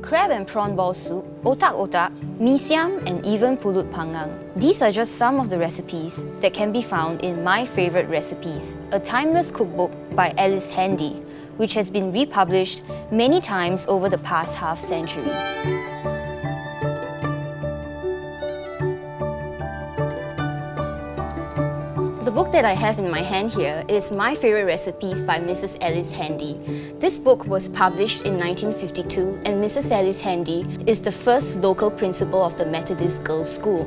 crab and prawn ball soup, otak-otak, mee siam, and even pulut panggang. These are just some of the recipes that can be found in My Favorite Recipes, a timeless cookbook by Ellice Handy, which has been republished many times over the past half-century. The book that I have in my hand here is My Favorite Recipes by Mrs Ellice Handy. This book was published in 1952, and Mrs Ellice Handy is the first local principal of the Methodist Girls School.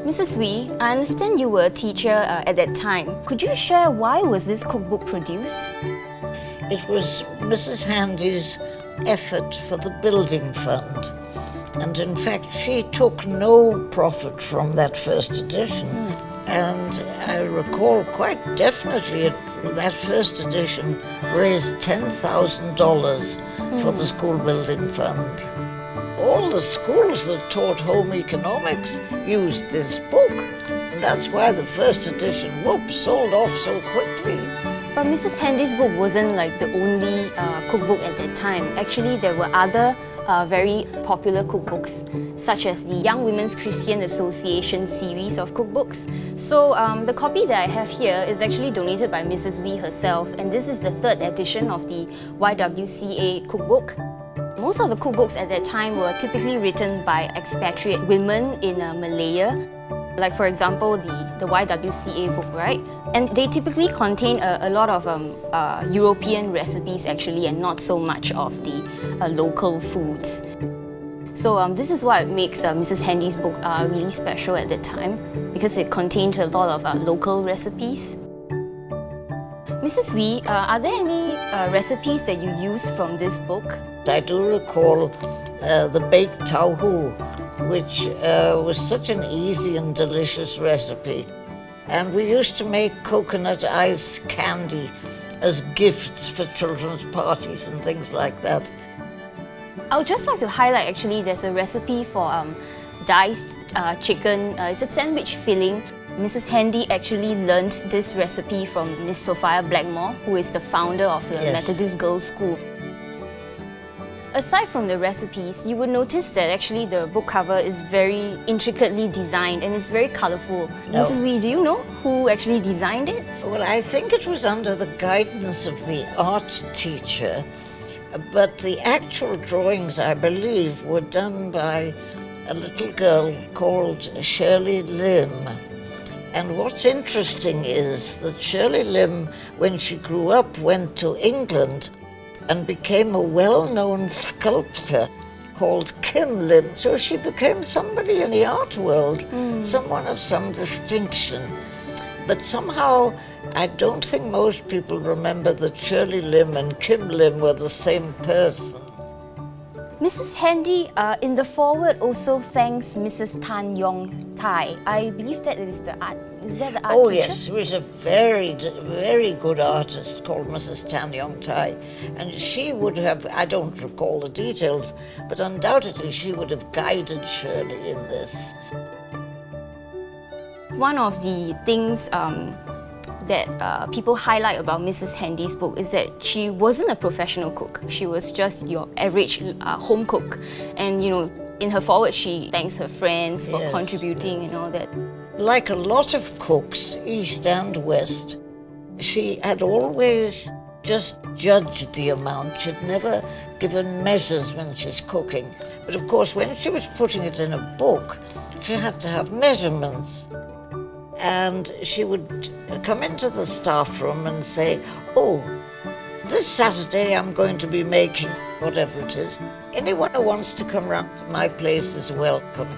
Mrs Wee, I understand you were a teacher at that time. Could you share why was this cookbook produced? It was Mrs Handy's effort for the building fund. And in fact, she took no profit from that first edition. And I recall quite definitely that first edition raised $10,000 for the school building fund. All the schools that taught home economics used this book, and that's why the first edition, sold off so quickly. But Mrs Handy's book wasn't like the only cookbook at that time. Actually, there were other very popular cookbooks, such as the Young Women's Christian Association series of cookbooks. So the copy that I have here is actually donated by Mrs Wee herself, and this is the third edition of the YWCA cookbook. Most of the cookbooks at that time were typically written by expatriate women in Malaya, like for example the YWCA book, right? And they typically contain a lot of European recipes actually, and not so much of the local foods. So this is what makes Mrs Handy's book really special at that time, because it contains a lot of local recipes. Mrs Wee, are there any recipes that you use from this book? I do recall the baked tauhu, which was such an easy and delicious recipe. And we used to make coconut ice candy as gifts for children's parties and things like that. I would just like to highlight, actually, there's a recipe for diced chicken. It's a sandwich filling. Mrs Handy actually learned this recipe from Miss Sophia Blackmore, who is the founder of the Methodist Girls School. Aside from the recipes, you would notice that actually the book cover is very intricately designed and it's very colourful. No. Mrs Wee, do you know who actually designed it? Well, I think it was under the guidance of the art teacher, but the actual drawings, I believe, were done by a little girl called Shirley Lim. And what's interesting is that Shirley Lim, when she grew up, went to England and became a well-known sculptor called Kim Lim. So she became somebody in the art world, someone of some distinction. But somehow, I don't think most people remember that Shirley Lim and Kim Lim were the same person. Mrs Handy, in the foreword, also thanks Mrs Tan Yong Tai. I believe that is the art. Is that the art teacher? Oh yes, she was a very, very good artist called Mrs Tan Yong Tai, and she would have, I don't recall the details, but undoubtedly she would have guided Shirley in this. One of the things that people highlight about Mrs Handy's book is that she wasn't a professional cook. She was just your average home cook. And you know, in her foreword she thanks her friends for contributing and all that. Like a lot of cooks, East and West, she had always just judged the amount. She'd never given measures when she's cooking. But of course, when she was putting it in a book, she had to have measurements. And she would come into the staff room and say, "Oh, this Saturday I'm going to be making whatever it is. Anyone who wants to come round to my place is welcome."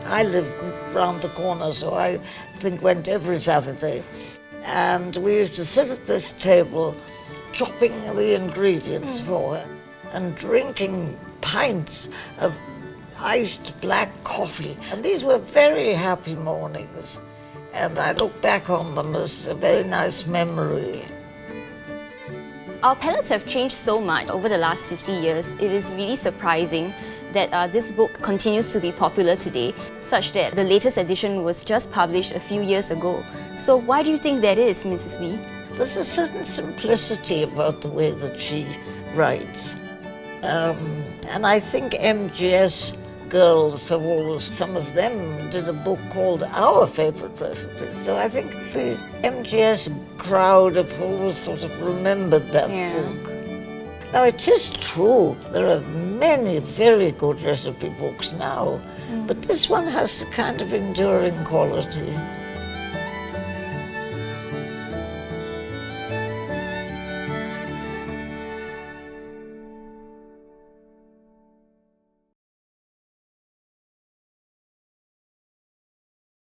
I lived round the corner, so I think went every Saturday. And we used to sit at this table, chopping the ingredients for her and drinking pints of iced black coffee. And these were very happy mornings. And I look back on them as a very nice memory. Our palates have changed so much over the last 50 years. It is really surprising that this book continues to be popular today, such that the latest edition was just published a few years ago. So why do you think that is, Mrs Wee? There's a certain simplicity about the way that she writes. And I think MGS girls have always, some of them did a book called Our Favourite Recipes. So I think the MGS crowd have always sort of remembered that book. Now it is true, there are many very good recipe books now, but this one has a kind of enduring quality.